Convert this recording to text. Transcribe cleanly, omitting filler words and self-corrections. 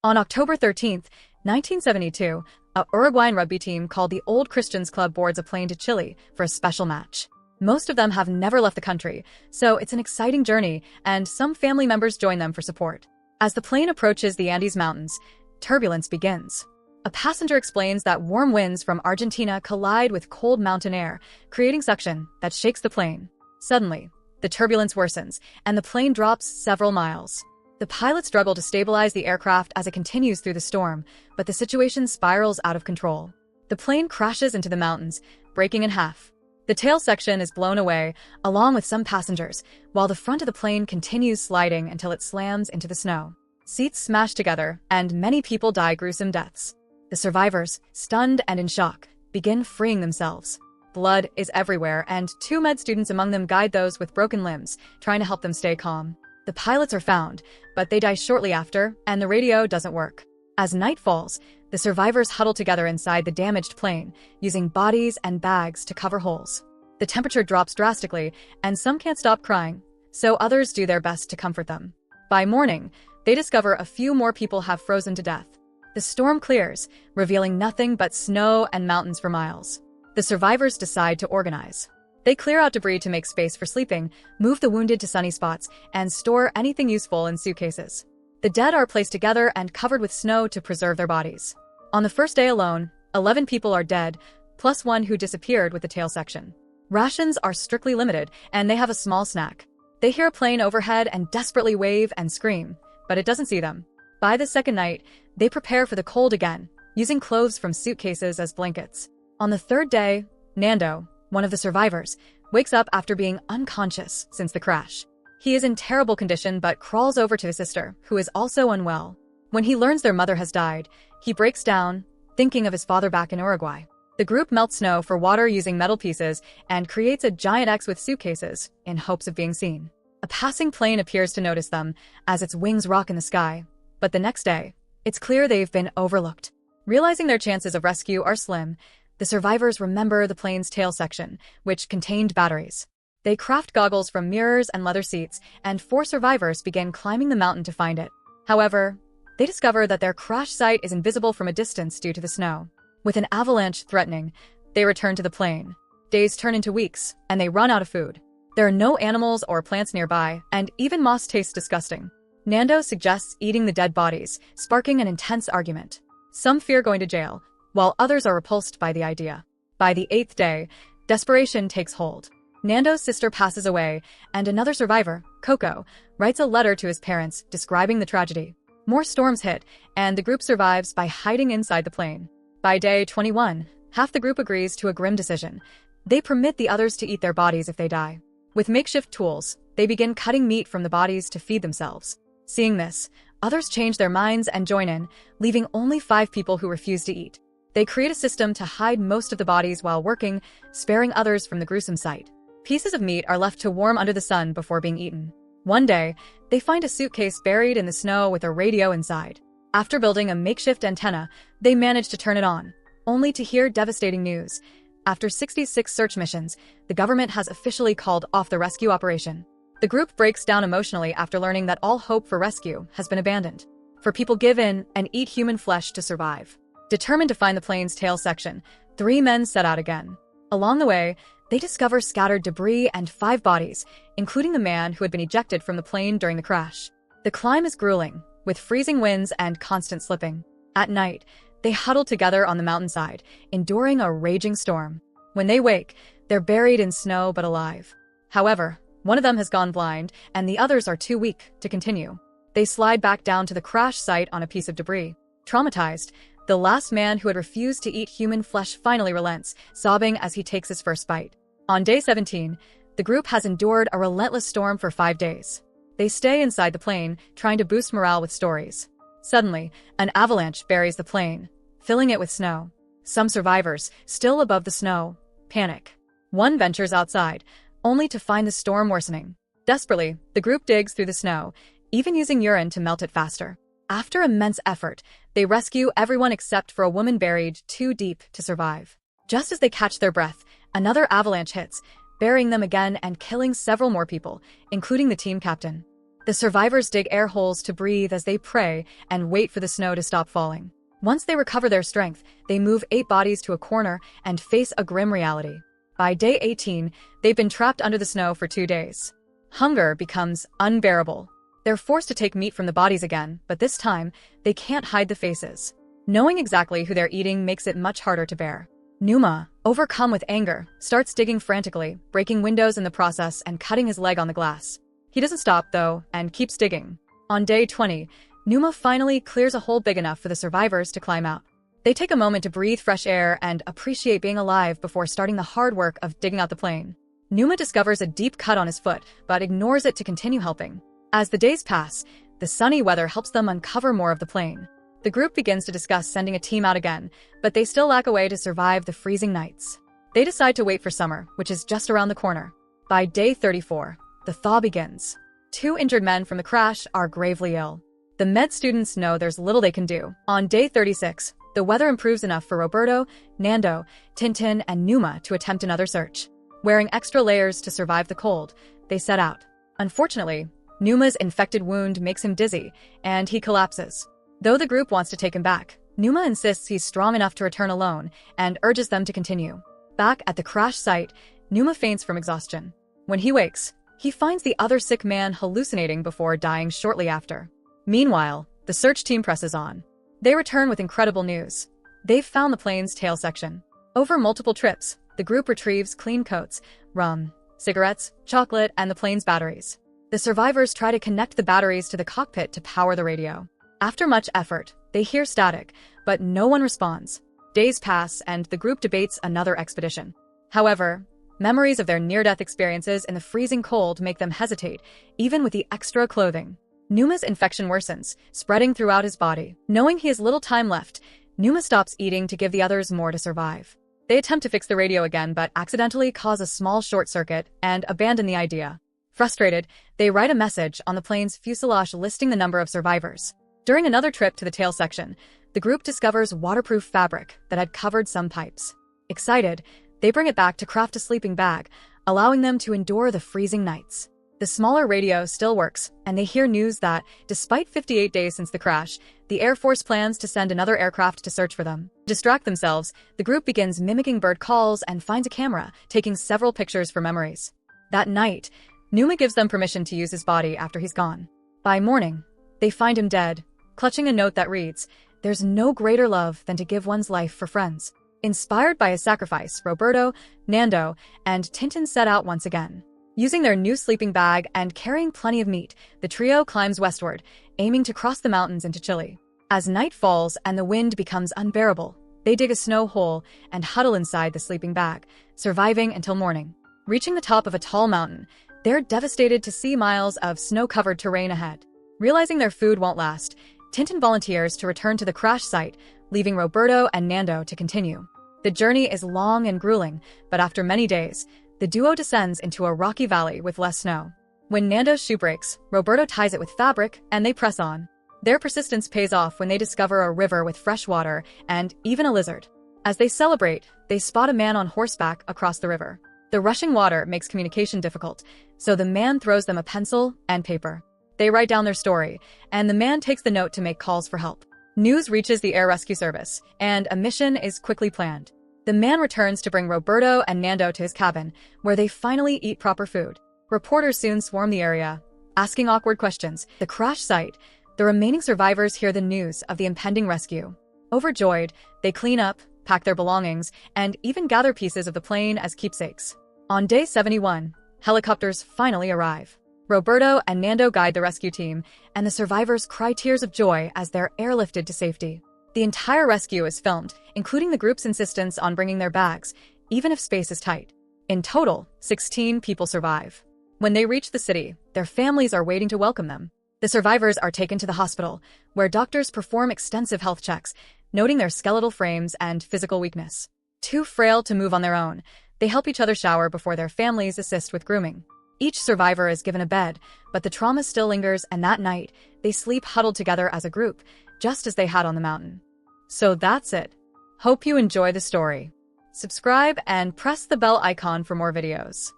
On October 13th, 1972, a Uruguayan rugby team called the Old Christians Club boards a plane to Chile for a special match. Most of them have never left the country, so it's an exciting journey, and some family members join them for support. As the plane approaches the Andes Mountains, turbulence begins. A passenger explains that warm winds from Argentina collide with cold mountain air, creating suction that shakes the plane. Suddenly, the turbulence worsens, and the plane drops several miles. The pilots struggle to stabilize the aircraft as it continues through the storm, but the situation spirals out of control. The plane crashes into the mountains, breaking in half. The tail section is blown away, along with some passengers, while the front of the plane continues sliding until it slams into the snow. Seats smash together, and many people die gruesome deaths. The survivors, stunned and in shock, begin freeing themselves. Blood is everywhere, and two med students among them guide those with broken limbs, trying to help them stay calm. The pilots are found, but they die shortly after, and the radio doesn't work. As night falls, the survivors huddle together inside the damaged plane, using bodies and bags to cover holes. The temperature drops drastically, and some can't stop crying, so others do their best to comfort them. By morning, they discover a few more people have frozen to death. The storm clears, revealing nothing but snow and mountains for miles. The survivors decide to organize. They clear out debris to make space for sleeping, move the wounded to sunny spots, and store anything useful in suitcases. The dead are placed together and covered with snow to preserve their bodies. On the first day alone, 11 people are dead, plus one who disappeared with the tail section. Rations are strictly limited, and they have a small snack. They hear a plane overhead and desperately wave and scream, but it doesn't see them. By the second night, they prepare for the cold again, using clothes from suitcases as blankets. On the third day, Nando, one of the survivors, wakes up after being unconscious since the crash. He is in terrible condition but crawls over to his sister, who is also unwell. When he learns their mother has died, he breaks down, thinking of his father back in Uruguay. The group melts snow for water using metal pieces and creates a giant X with suitcases in hopes of being seen. A passing plane appears to notice them as its wings rock in the sky, but the next day, it's clear they've been overlooked. Realizing their chances of rescue are slim, the survivors remember the plane's tail section, which contained batteries. They craft goggles from mirrors and leather seats, and 4 survivors begin climbing the mountain to find it. However, they discover that their crash site is invisible from a distance due to the snow. With an avalanche threatening, they return to the plane. Days turn into weeks, and they run out of food. There are no animals or plants nearby, and even moss tastes disgusting. Nando suggests eating the dead bodies, sparking an intense argument. Some fear going to jail, while others are repulsed by the idea. By the 8th day, desperation takes hold. Nando's sister passes away, and another survivor, Coco, writes a letter to his parents describing the tragedy. More storms hit, and the group survives by hiding inside the plane. By day 21, half the group agrees to a grim decision. They permit the others to eat their bodies if they die. With makeshift tools, they begin cutting meat from the bodies to feed themselves. Seeing this, others change their minds and join in, leaving only 5 people who refuse to eat. They create a system to hide most of the bodies while working, sparing others from the gruesome sight. Pieces of meat are left to warm under the sun before being eaten. One day, they find a suitcase buried in the snow with a radio inside. After building a makeshift antenna, they manage to turn it on, only to hear devastating news. After 66 search missions, the government has officially called off the rescue operation. The group breaks down emotionally after learning that all hope for rescue has been abandoned. For people give in and eat human flesh to survive. Determined to find the plane's tail section, 3 men set out again. Along the way, they discover scattered debris and 5 bodies, including the man who had been ejected from the plane during the crash. The climb is grueling, with freezing winds and constant slipping. At night, they huddle together on the mountainside, enduring a raging storm. When they wake, they're buried in snow but alive. However, one of them has gone blind, and the others are too weak to continue. They slide back down to the crash site on a piece of debris. Traumatized, the last man who had refused to eat human flesh finally relents, sobbing as he takes his first bite. On day 17, the group has endured a relentless storm for 5 days. They stay inside the plane, trying to boost morale with stories. Suddenly, an avalanche buries the plane, filling it with snow. Some survivors, still above the snow, panic. One ventures outside, only to find the storm worsening. Desperately, the group digs through the snow, even using urine to melt it faster. After immense effort, they rescue everyone except for a woman buried too deep to survive. Just as they catch their breath, another avalanche hits, burying them again and killing several more people, including the team captain. The survivors dig air holes to breathe as they pray and wait for the snow to stop falling. Once they recover their strength, they move 8 bodies to a corner and face a grim reality. By day 18, they've been trapped under the snow for 2 days. Hunger becomes unbearable. They're forced to take meat from the bodies again, but this time, they can't hide the faces. Knowing exactly who they're eating makes it much harder to bear. Numa, overcome with anger, starts digging frantically, breaking windows in the process and cutting his leg on the glass. He doesn't stop, though, and keeps digging. On day 20, Numa finally clears a hole big enough for the survivors to climb out. They take a moment to breathe fresh air and appreciate being alive before starting the hard work of digging out the plane. Numa discovers a deep cut on his foot, but ignores it to continue helping. As the days pass, the sunny weather helps them uncover more of the plane. The group begins to discuss sending a team out again, but they still lack a way to survive the freezing nights. They decide to wait for summer, which is just around the corner. By day 34, the thaw begins. 2 injured men from the crash are gravely ill. The med students know there's little they can do. On day 36, the weather improves enough for Roberto, Nando, Tintin, and Numa to attempt another search. Wearing extra layers to survive the cold, they set out. Unfortunately, Numa's infected wound makes him dizzy, and he collapses. Though the group wants to take him back, Numa insists he's strong enough to return alone and urges them to continue. Back at the crash site, Numa faints from exhaustion. When he wakes, he finds the other sick man hallucinating before dying shortly after. Meanwhile, the search team presses on. They return with incredible news. They've found the plane's tail section. Over multiple trips, the group retrieves clean coats, rum, cigarettes, chocolate, and the plane's batteries. The survivors try to connect the batteries to the cockpit to power the radio. After much effort, they hear static, but no one responds. Days pass, and the group debates another expedition. However, memories of their near-death experiences in the freezing cold make them hesitate, even with the extra clothing. Numa's infection worsens, spreading throughout his body. Knowing he has little time left, Numa stops eating to give the others more to survive. They attempt to fix the radio again, but accidentally cause a small short circuit and abandon the idea. Frustrated, they write a message on the plane's fuselage listing the number of survivors. During another trip to the tail section, the group discovers waterproof fabric that had covered some pipes. Excited, they bring it back to craft a sleeping bag, allowing them to endure the freezing nights. The smaller radio still works, and they hear news that, despite 58 days since the crash, the Air Force plans to send another aircraft to search for them. To distract themselves, the group begins mimicking bird calls and finds a camera, taking several pictures for memories. That night, Numa gives them permission to use his body after he's gone. By morning, they find him dead, clutching a note that reads, "There's no greater love than to give one's life for friends." Inspired by his sacrifice, Roberto, Nando, and Tintin set out once again. Using their new sleeping bag and carrying plenty of meat, the trio climbs westward, aiming to cross the mountains into Chile. As night falls and the wind becomes unbearable, they dig a snow hole and huddle inside the sleeping bag, surviving until morning. Reaching the top of a tall mountain, they're devastated to see miles of snow-covered terrain ahead. Realizing their food won't last, Tintin volunteers to return to the crash site, leaving Roberto and Nando to continue. The journey is long and grueling, but after many days, the duo descends into a rocky valley with less snow. When Nando's shoe breaks, Roberto ties it with fabric, and they press on. Their persistence pays off when they discover a river with fresh water and even a lizard. As they celebrate, they spot a man on horseback across the river. The rushing water makes communication difficult, so the man throws them a pencil and paper. They write down their story, and the man takes the note to make calls for help. News reaches the Air Rescue Service, and a mission is quickly planned. The man returns to bring Roberto and Nando to his cabin, where they finally eat proper food. Reporters soon swarm the area, asking awkward questions. The crash site, the remaining survivors hear the news of the impending rescue. Overjoyed, they clean up, pack their belongings, and even gather pieces of the plane as keepsakes. On day 71, helicopters finally arrive. Roberto and Nando guide the rescue team, and the survivors cry tears of joy as they're airlifted to safety. The entire rescue is filmed, including the group's insistence on bringing their bags, even if space is tight. In total, 16 people survive. When they reach the city, their families are waiting to welcome them. The survivors are taken to the hospital, where doctors perform extensive health checks, noting their skeletal frames and physical weakness. Too frail to move on their own, they help each other shower before their families assist with grooming. Each survivor is given a bed, but the trauma still lingers, and that night, they sleep huddled together as a group, just as they had on the mountain. So that's it. Hope you enjoy the story. Subscribe and press the bell icon for more videos.